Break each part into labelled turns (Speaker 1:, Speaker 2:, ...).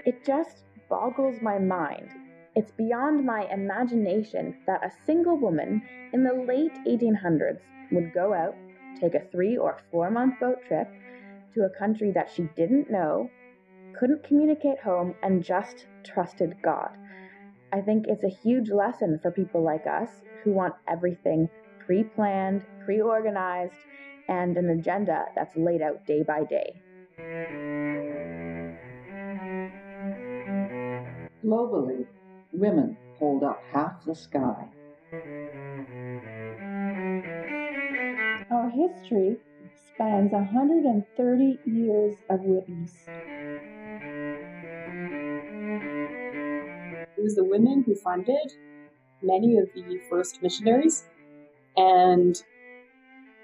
Speaker 1: It just boggles my mind. It's beyond my imagination that a single woman in the late 1800s would go out, take a 3 or 4 month boat trip to a country that she didn't know, couldn't communicate home, and just trusted God. I think it's a huge lesson for people like us who want everything pre-planned, pre-organized, and an agenda that's laid out day by day.
Speaker 2: Globally, women hold up half the sky.
Speaker 3: Our history spans 130 years of witness.
Speaker 4: It was the women who funded many of the first missionaries, and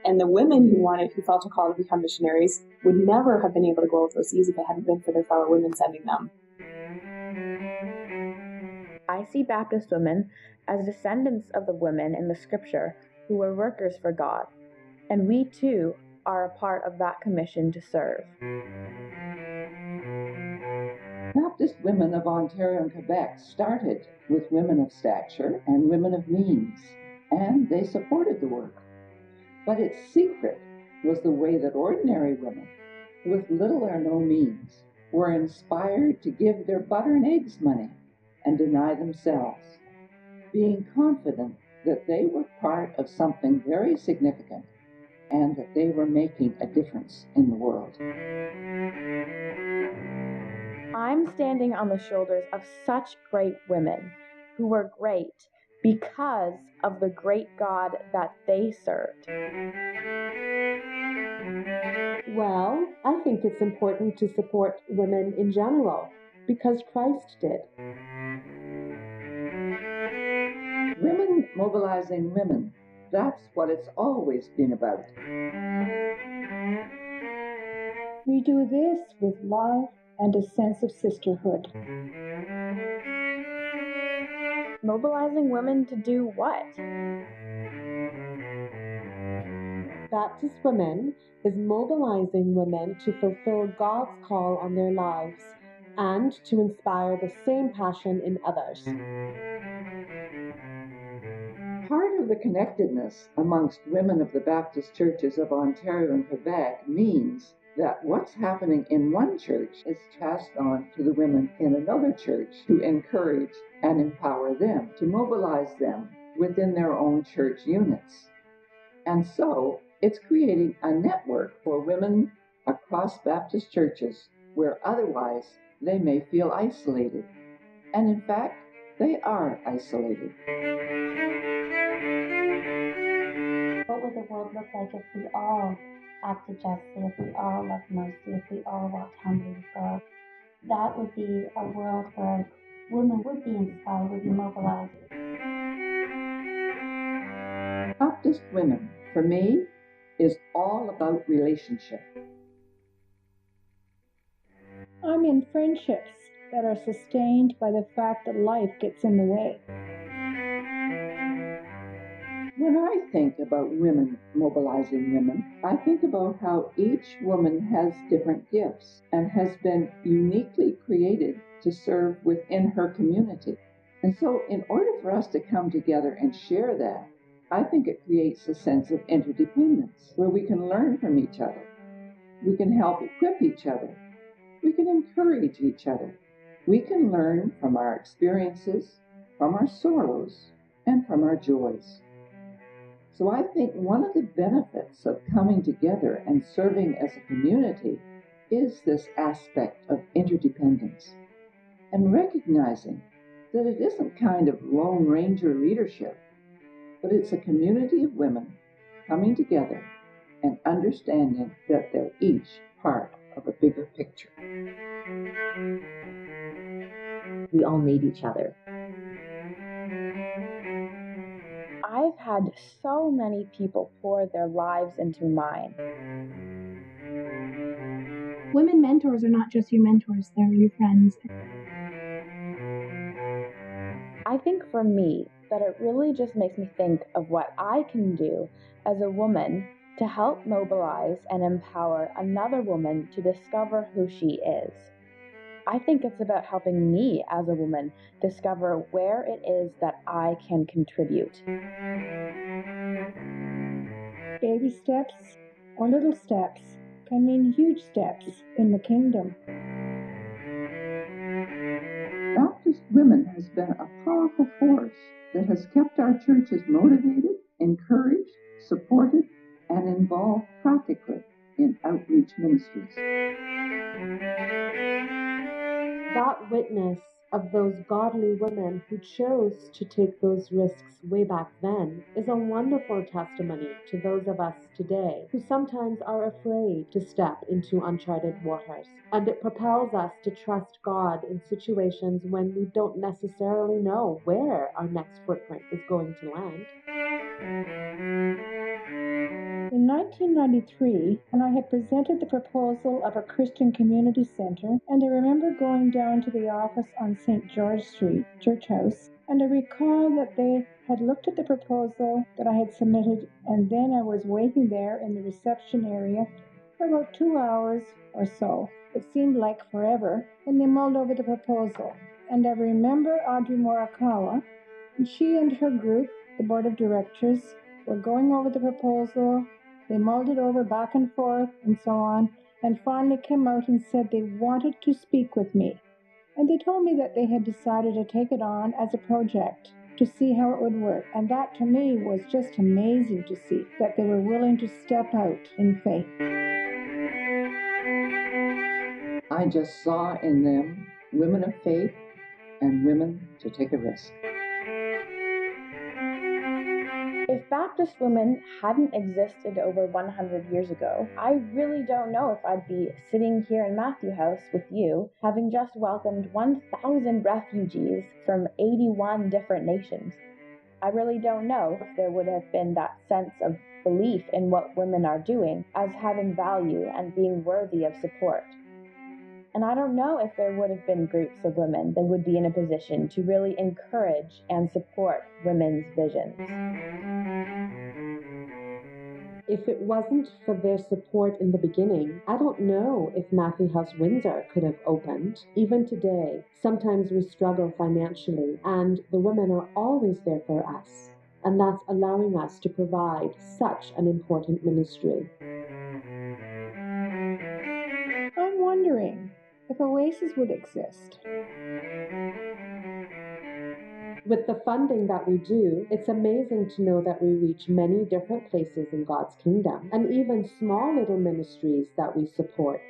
Speaker 4: the women who felt a call to become missionaries would never have been able to go overseas if it hadn't been for their fellow women sending them.
Speaker 1: I see Baptist women as descendants of the women in the scripture who were workers for God, and we too are a part of that commission to serve.
Speaker 2: Baptist Women of Ontario and Quebec started with women of stature and women of means, and they supported the work. But its secret was the way that ordinary women, with little or no means, were inspired to give their butter and eggs money and deny themselves, being confident that they were part of something very significant and that they were making a difference in the world.
Speaker 1: I'm standing on the shoulders of such great women who were great because of the great God that they served.
Speaker 3: Well, I think it's important to support women in general, because Christ did.
Speaker 2: Women mobilizing women, that's what it's always been about.
Speaker 3: We do this with love and a sense of sisterhood.
Speaker 1: Mobilizing women to do what?
Speaker 3: Baptist Women is mobilizing women to fulfill God's call on their lives and to inspire the same passion in others.
Speaker 2: Part of the connectedness amongst women of the Baptist churches of Ontario and Quebec means that what's happening in one church is passed on to the women in another church to encourage and empower them, to mobilize them within their own church units. And so it's creating a network for women across Baptist churches where otherwise they may feel isolated. And in fact, they are isolated.
Speaker 5: What would the world look like if we all acted justly, if we all loved mercy, if we all walked humbly with God? That would be a world where women would be inspired, would be mobilized.
Speaker 2: Baptist Women, for me, is all about relationship.
Speaker 3: I'm in friendships that are sustained by the fact that life gets in the way.
Speaker 2: When I think about women mobilizing women, I think about how each woman has different gifts and has been uniquely created to serve within her community. And so in order for us to come together and share that, I think it creates a sense of interdependence where we can learn from each other. We can help equip each other. We can encourage each other. We can learn from our experiences, from our sorrows, and from our joys. So I think one of the benefits of coming together and serving as a community is this aspect of interdependence and recognizing that it isn't kind of Lone Ranger leadership, but it's a community of women coming together and understanding that they're each part of a bigger picture.
Speaker 6: We all need each other.
Speaker 1: I've had so many people pour their lives into mine.
Speaker 7: Women mentors are not just your mentors, they're your friends.
Speaker 1: I think for me that it really just makes me think of what I can do as a woman to help mobilize and empower another woman to discover who she is. I think it's about helping me as a woman discover where it is that I can contribute.
Speaker 7: Baby steps or little steps can mean huge steps in the kingdom.
Speaker 2: Baptist Women has been a powerful force that has kept our churches motivated, encouraged, supported, and involved practically in outreach ministries.
Speaker 3: That witness of those godly women who chose to take those risks way back then is a wonderful testimony to those of us today who sometimes are afraid to step into uncharted waters. And it propels us to trust God in situations when we don't necessarily know where our next footprint is going to land.
Speaker 7: In 1993, when I had presented the proposal of a Christian community center, and I remember going down to the office on St. George Street, Church House, and I recall that they had looked at the proposal that I had submitted, and then I was waiting there in the reception area for about 2 hours or so. It seemed like forever, and they mulled over the proposal. And I remember Audrey Morikawa, and she and her group, the board of directors, were going over the proposal. They mulled it over back and forth and so on, and finally came out and said they wanted to speak with me. And they told me that they had decided to take it on as a project to see how it would work. And that to me was just amazing to see, that they were willing to step out in faith.
Speaker 2: I just saw in them women of faith and women to take a risk.
Speaker 1: If Baptist women hadn't existed over 100 years ago, I really don't know if I'd be sitting here in Matthew House with you, having just welcomed 1,000 refugees from 81 different nations. I really don't know if there would have been that sense of belief in what women are doing as having value and being worthy of support. And I don't know if there would have been groups of women that would be in a position to really encourage and support women's visions.
Speaker 3: If it wasn't for their support in the beginning, I don't know if Matthew House Windsor could have opened. Even today, sometimes we struggle financially, and the women are always there for us. And that's allowing us to provide such an important ministry.
Speaker 7: I'm wondering if Oasis would exist.
Speaker 3: With the funding that we do, it's amazing to know that we reach many different places in God's kingdom, and even small little ministries that we support.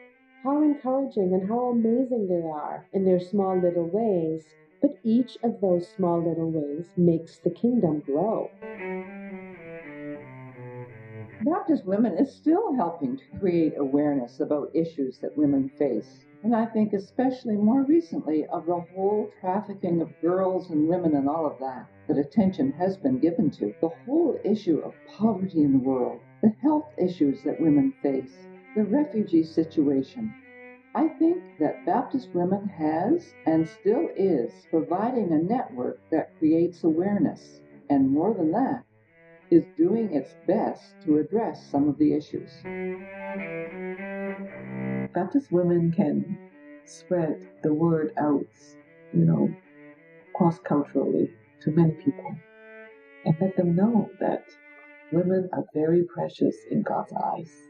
Speaker 3: How encouraging and how amazing they are in their small little ways, but each of those small little ways makes the kingdom grow.
Speaker 2: Baptist Women is still helping to create awareness about issues that women face. And I think especially more recently of the whole trafficking of girls and women and all of that attention has been given to. The whole issue of poverty in the world, the health issues that women face, the refugee situation. I think that Baptist Women has and still is providing a network that creates awareness. And more than that, is doing its best to address some of the issues.
Speaker 8: Baptist women can spread the word out, cross-culturally to many people and let them know that women are very precious in God's eyes.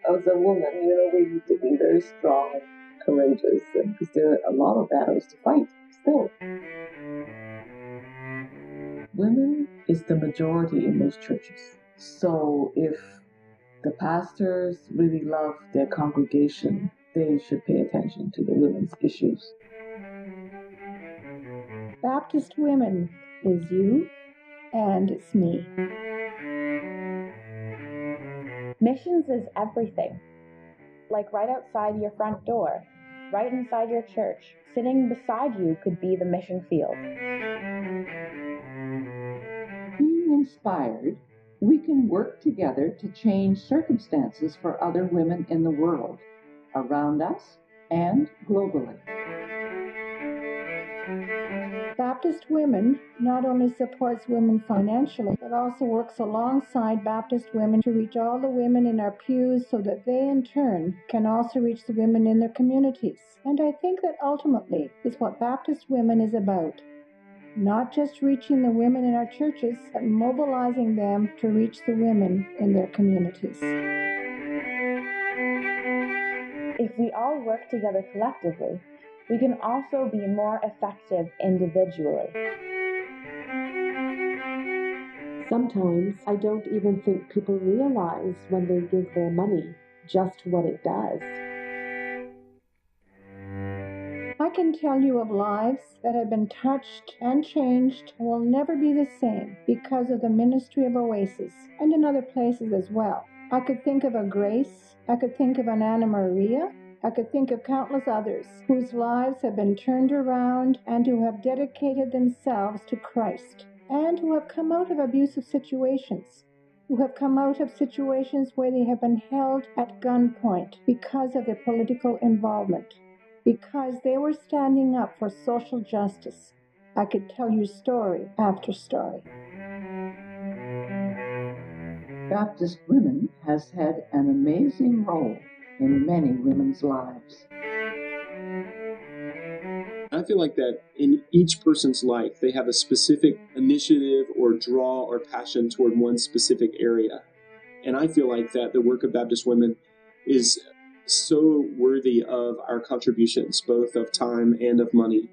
Speaker 8: As a woman, we need to be very strong and courageous because there are a lot of battles to fight still. Women is the majority in most churches. So if the pastors really love their congregation, they should pay attention to the women's issues.
Speaker 7: Baptist Women is you, and it's me.
Speaker 1: Missions is everything. Like right outside your front door, right inside your church, sitting beside you could be the mission field.
Speaker 2: Being inspired, we can work together to change circumstances for other women in the world, around us and globally.
Speaker 7: Baptist Women not only supports women financially, but also works alongside Baptist women to reach all the women in our pews so that they in turn can also reach the women in their communities. And I think that ultimately is what Baptist Women is about. Not just reaching the women in our churches, but mobilizing them to reach the women in their communities.
Speaker 1: If we all work together collectively, we can also be more effective individually.
Speaker 3: Sometimes I don't even think people realize when they give their money just what it does.
Speaker 7: I can tell you of lives that have been touched and changed and will never be the same because of the ministry of Oasis, and in other places as well. I could think of a Grace, I could think of an Anna Maria, I could think of countless others whose lives have been turned around and who have dedicated themselves to Christ, and who have come out of abusive situations, who have come out of situations where they have been held at gunpoint because of their political involvement, because they were standing up for social justice. I could tell you story after story.
Speaker 2: Baptist Women has had an amazing role in many women's lives.
Speaker 9: I feel like that in each person's life, they have a specific initiative or draw or passion toward one specific area. And I feel like that the work of Baptist Women is so worthy of our contributions, both of time and of money.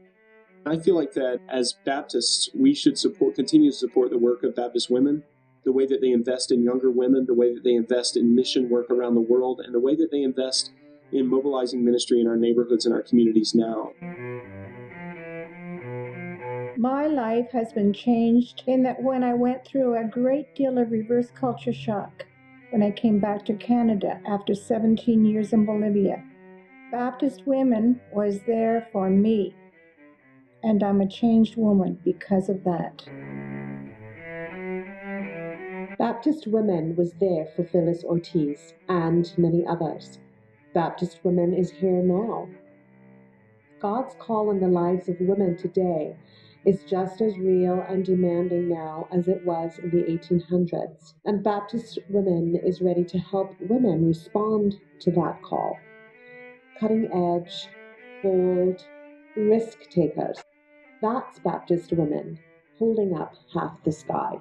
Speaker 9: I feel like that as Baptists, we should continue to support the work of Baptist Women, the way that they invest in younger women, the way that they invest in mission work around the world, and the way that they invest in mobilizing ministry in our neighborhoods and our communities now.
Speaker 7: My life has been changed in that when I went through a great deal of reverse culture shock, when I came back to Canada after 17 years in Bolivia, Baptist Women was there for me, and I'm a changed woman because of that.
Speaker 3: Baptist Women was there for Phyllis Ortiz and many others. Baptist Women is here now. God's call on the lives of women today is just as real and demanding now as it was in the 1800s. And Baptist Women is ready to help women respond to that call. Cutting edge, bold, risk takers. That's Baptist Women holding up half the sky.